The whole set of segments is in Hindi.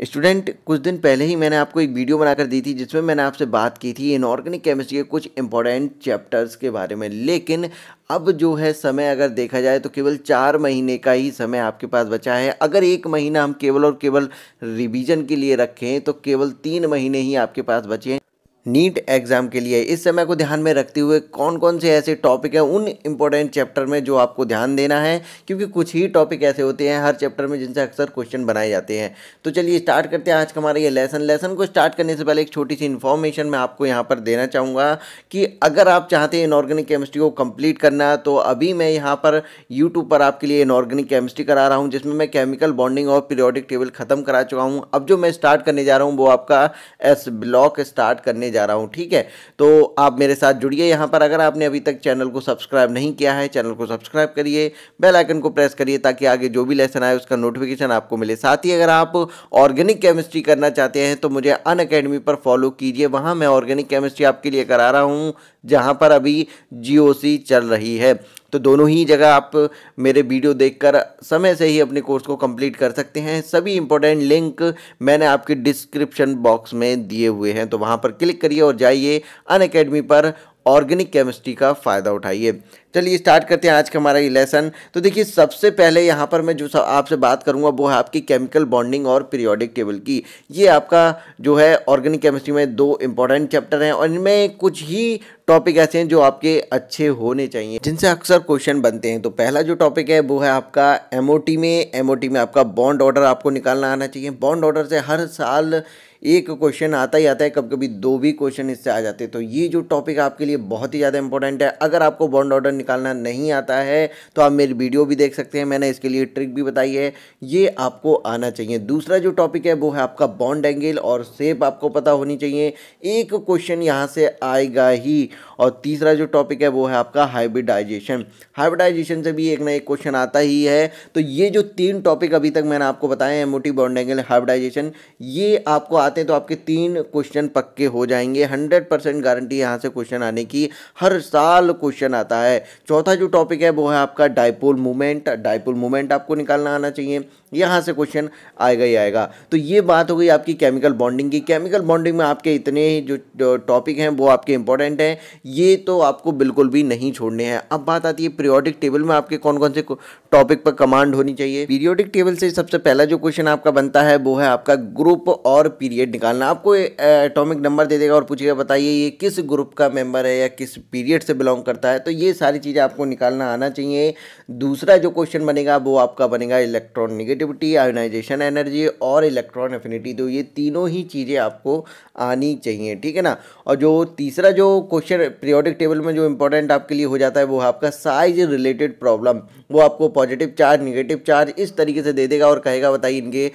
स्टूडेंट, कुछ दिन पहले ही मैंने आपको एक वीडियो बनाकर दी थी जिसमें मैंने आपसे बात की थी इनऑर्गेनिक केमिस्ट्री के कुछ इंपॉर्टेंट चैप्टर्स के बारे में। लेकिन अब जो है समय अगर देखा जाए तो केवल 4 महीने का ही समय आपके पास बचा है। अगर 1 महीना हम केवल और केवल रिवीजन के लिए रखें तो केवल 3 महीने ही आपके पास बचे हैं नीट एग्ज़ाम के लिए। इस समय को ध्यान में रखते हुए कौन कौन से ऐसे टॉपिक हैं उन इम्पोर्टेंट चैप्टर में जो आपको ध्यान देना है, क्योंकि कुछ ही टॉपिक ऐसे होते हैं हर चैप्टर में जिनसे अक्सर क्वेश्चन बनाए जाते हैं। तो चलिए स्टार्ट करते हैं आज का हमारा ये लेसन को स्टार्ट करने से पहले एक छोटी सी इन्फॉर्मेशन मैं आपको यहाँ पर देना चाहूँगा कि अगर आप चाहते हैं इनऑर्गेनिक केमिस्ट्री को कंप्लीट करना, तो अभी मैं यहाँ पर यूट्यूब पर आपके लिए इनऑर्गेनिक केमिस्ट्री करा रहा हूँ, जिसमें मैं केमिकल बॉन्डिंग और पीरियोडिक टेबल खत्म करा चुका हूँ। अब जो मैं स्टार्ट करने जा रहा हूँ वो आपका एस ब्लॉक स्टार्ट करने जा रहा हूँ। ठीक है, तो आप मेरे साथ जुड़िए यहाँ पर। अगर आपने अभी तक चैनल को सब्सक्राइब नहीं किया है, चैनल को सब्सक्राइब करिए, बेल आइकन को प्रेस करिए ताकि आगे जो भी लेसन आए उसका नोटिफिकेशन आपको मिले। साथ ही अगर आप ऑर्गेनिक केमिस्ट्री करना चाहते हैं तो मुझे अनअकैडमी पर फॉलो कीजिए। वहाँ मैं ऑर्गेनिक केमिस्ट्री आपके लिए करा रहा हूँ, जहाँ पर अभी जीओसी चल रही है। तो दोनों ही जगह आप मेरे वीडियो देखकर समय से ही अपने कोर्स को कंप्लीट कर सकते हैं। सभी इंपॉर्टेंट लिंक मैंने आपके डिस्क्रिप्शन बॉक्स में दिए हुए हैं, तो वहाँ पर क्लिक करिए और जाइए अनअकैडमी पर ऑर्गेनिक केमिस्ट्री का फ़ायदा उठाइए। चलिए स्टार्ट करते हैं आज का हमारा ये लेसन। तो देखिए, सबसे पहले यहाँ पर मैं जो आपसे बात करूँगा वो है आपकी केमिकल बॉन्डिंग और पीरियोडिक टेबल की। ये आपका जो है ऑर्गेनिक केमिस्ट्री में 2 इंपॉर्टेंट चैप्टर हैं और इनमें कुछ ही टॉपिक ऐसे हैं जो आपके अच्छे होने चाहिए, जिनसे अक्सर क्वेश्चन बनते हैं। तो पहला जो टॉपिक है वो है आपका एमओटी में आपका बॉन्ड ऑर्डर आपको निकालना आना चाहिए। बॉन्ड ऑर्डर से हर साल एक क्वेश्चन आता ही आता है, कभी कभी 2 भी क्वेश्चन इससे आ जाते हैं। तो ये जो टॉपिक आपके लिए बहुत ही ज़्यादा इंपॉर्टेंट है। अगर आपको बॉन्ड ऑर्डर निकालना नहीं आता है तो आप मेरी वीडियो भी देख सकते हैं, मैंने इसके लिए ट्रिक भी बताई है, ये आपको आना चाहिए। दूसरा जो टॉपिक है वो है आपका बॉन्ड एंगल और शेप आपको पता होनी चाहिए, एक क्वेश्चन यहाँ से आएगा ही। और तीसरा जो टॉपिक है वो है आपका हाइब्रिडाइजेशन से भी एक ना एक क्वेश्चन आता ही है। तो ये जो 3 टॉपिक अभी तक मैंने आपको बताए हैं, एमओटी, बॉन्ड एंगल, हाइब्रिडाइजेशन, ये आपको आते हैं तो आपके 3 क्वेश्चन पक्के हो जाएंगे। 100% गारंटी यहाँ से क्वेश्चन आने की, हर साल क्वेश्चन आता है। चौथा जो टॉपिक है वो है आपका डाइपोल मूवमेंट आपको निकालना आना चाहिए, यहाँ से क्वेश्चन आएगा ही आएगा। तो ये बात हो गई आपकी केमिकल बॉन्डिंग की। केमिकल बॉन्डिंग में आपके इतने जो टॉपिक हैं वो आपके इंपॉर्टेंट हैं, ये तो आपको बिल्कुल भी नहीं छोड़ने हैं। अब बात आती है पीरियोडिक टेबल में आपके कौन कौन से टॉपिक पर कमांड होनी चाहिए। पीरियोडिक टेबल से सबसे पहला जो क्वेश्चन आपका बनता है वो है आपका ग्रुप और पीरियड निकालना। आपको एटॉमिक नंबर दे देगा और पूछेगा बताइए ये किस ग्रुप का मेंबर है या किस पीरियड से बिलोंग करता है। तो ये सारी चीज़ें आपको निकालना आना चाहिए। दूसरा जो क्वेश्चन बनेगा वो आपका बनेगा इलेक्ट्रॉन नेगेटिविटी, आयोनाइजेशन एनर्जी और इलेक्ट्रॉन एफिनिटी। तो ये तीनों ही चीज़ें आपको आनी चाहिए, ठीक है ना। और जो तीसरा जो क्वेश्चन पीरियोडिक टेबल में जो इंपॉर्टेंट आपके लिए हो जाता है वो है आपका साइज रिलेटेड प्रॉब्लम। वो आपको पॉजिटिव चार्ज, नेगेटिव चार्ज इस तरीके से दे देगा और कहेगा बताइए इनके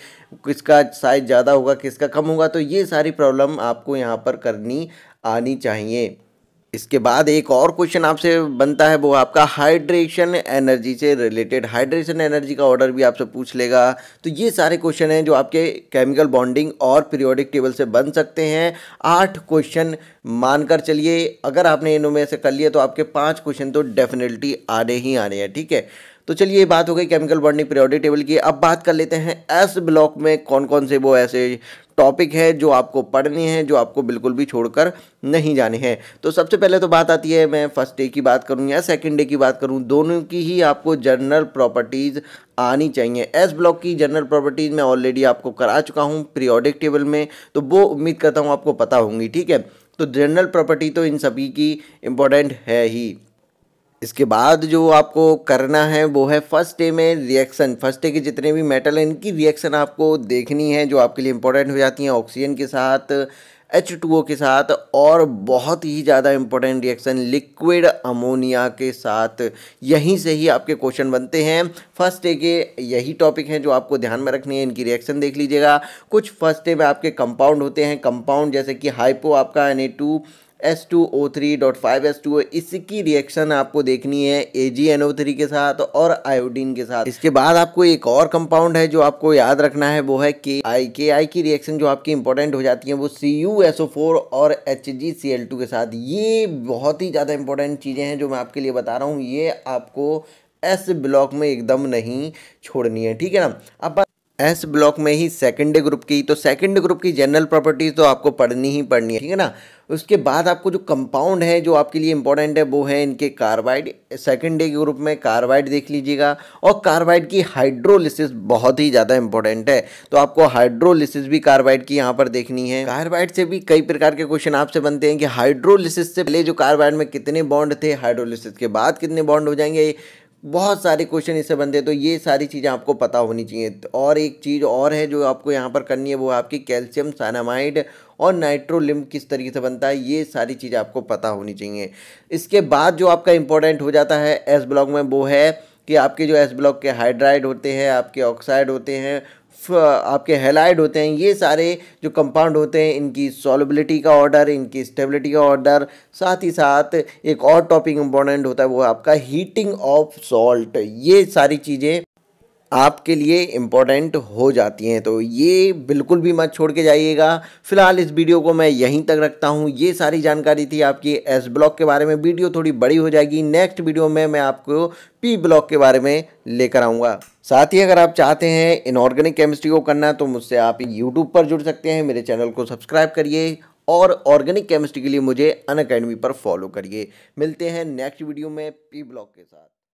किसका साइज ज़्यादा होगा, किसका कम होगा। तो ये सारी प्रॉब्लम आपको यहाँ पर करनी आनी चाहिए। इसके बाद एक और क्वेश्चन आपसे बनता है वो आपका हाइड्रेशन एनर्जी से रिलेटेड। हाइड्रेशन एनर्जी का ऑर्डर भी आपसे पूछ लेगा। तो ये सारे क्वेश्चन हैं जो आपके केमिकल बॉन्डिंग और पीरियोडिक टेबल से बन सकते हैं। 8 क्वेश्चन मानकर चलिए, अगर आपने इनमें से कर लिया तो आपके 5 क्वेश्चन तो डेफिनेटली आने ही आने हैं, ठीक है। तो चलिए ये बात हो गई केमिकल बॉन्डिंग पीरियोडिक टेबल की। अब बात कर लेते हैं एस ब्लॉक में कौन कौन से वो ऐसे टॉपिक है जो आपको पढ़ने हैं, जो आपको बिल्कुल भी छोड़कर नहीं जाने हैं। तो सबसे पहले तो बात आती है, मैं फर्स्ट डे की बात करूं या सेकंड डे की बात करूं, दोनों की ही आपको जनरल प्रॉपर्टीज़ आनी चाहिए। एस ब्लॉक की जनरल प्रॉपर्टीज़ मैं ऑलरेडी आपको करा चुका हूं पीरियोडिक टेबल में, तो वो उम्मीद करता हूं आपको पता होंगी, ठीक है। तो जनरल प्रॉपर्टी तो इन सभी की इम्पोर्टेंट है ही। इसके बाद जो आपको करना है वो है फर्स्ट डे में रिएक्शन। फर्स्ट डे के जितने भी मेटल हैं इनकी रिएक्शन आपको देखनी है, जो आपके लिए इंपॉर्टेंट हो जाती हैं ऑक्सीजन के साथ, H2O के साथ, और बहुत ही ज़्यादा इंपॉर्टेंट रिएक्शन लिक्विड अमोनिया के साथ। यहीं से ही आपके क्वेश्चन बनते हैं। फर्स्ट डे के यही टॉपिक हैं जो आपको ध्यान में रखनी है, इनकी रिएक्शन देख लीजिएगा। कुछ फर्स्ट डे में आपके कंपाउंड होते हैं, कंपाउंड जैसे कि हाइपो आपका Na2S2O3.5H2O, इसकी रिएक्शन आपको देखनी है AgNO3 के साथ और आयोडीन के साथ। इसके बाद आपको एक और कंपाउंड है जो आपको याद रखना है, वो है KI की रिएक्शन जो आपकी इंपॉर्टेंट हो जाती है वो CuSO4 और HgCl2 के साथ। ये बहुत ही ज़्यादा इंपॉर्टेंट चीज़ें हैं जो मैं आपके लिए बता रहा हूँ, ये आपको एस ब्लॉक में एकदम नहीं छोड़नी है, ठीक है ना। अब एस ब्लॉक में ही सेकंड ग्रुप की, तो सेकंड ग्रुप की जनरल प्रॉपर्टीज तो आपको पढ़नी ही पढ़नी है, ठीक है ना। उसके बाद आपको जो कंपाउंड है जो आपके लिए इंपॉर्टेंट है वो है इनके कार्बाइड। सेकंड डे ग्रुप में कार्बाइड देख लीजिएगा, और कार्बाइड की हाइड्रोलिसिस बहुत ही ज़्यादा इंपॉर्टेंट है, तो आपको हाइड्रोलिसिस भी कार्बाइड की यहाँ पर देखनी है। कार्बाइड से भी कई प्रकार के क्वेश्चन आपसे बनते हैं कि हाइड्रोलिसिस से पहले जो कार्बाइड में कितने बॉन्ड थे, हाइड्रोलिसिस के बाद कितने बॉन्ड हो जाएंगे, बहुत सारे क्वेश्चन इससे बनते हैं, तो ये सारी चीज़ें आपको पता होनी चाहिए। और एक चीज़ और है जो आपको यहाँ पर करनी है, वो आपकी कैल्शियम साइनामाइड और नाइट्रोलिम किस तरीके से बनता है, ये सारी चीज़ें आपको पता होनी चाहिए। इसके बाद जो आपका इंपॉर्टेंट हो जाता है एस ब्लॉक में, वो है कि आपके जो एस ब्लॉक के हाइड्राइड होते हैं, आपके ऑक्साइड होते हैं, आपके हेलाइड होते हैं, ये सारे जो कंपाउंड होते हैं इनकी सॉल्युबिलिटी का ऑर्डर, इनकी स्टेबिलिटी का ऑर्डर, साथ ही साथ एक और टॉपिक इंपॉर्टेंट होता है वो आपका हीटिंग ऑफ सॉल्ट, ये सारी चीज़ें आपके लिए इम्पोर्टेंट हो जाती हैं, तो ये बिल्कुल भी मत छोड़ के जाइएगा। फिलहाल इस वीडियो को मैं यहीं तक रखता हूँ। ये सारी जानकारी थी आपकी एस ब्लॉक के बारे में। वीडियो थोड़ी बड़ी हो जाएगी, नेक्स्ट वीडियो में मैं आपको पी ब्लॉक के बारे में लेकर आऊँगा। साथ ही अगर आप चाहते हैं इनऑर्गेनिक केमिस्ट्री को करना तो मुझसे आप यूट्यूब पर जुड़ सकते हैं, मेरे चैनल को सब्सक्राइब करिए और ऑर्गेनिक केमिस्ट्री के लिए मुझे अनअकैडमी पर फॉलो करिए। मिलते हैं नेक्स्ट वीडियो में पी ब्लॉक के साथ।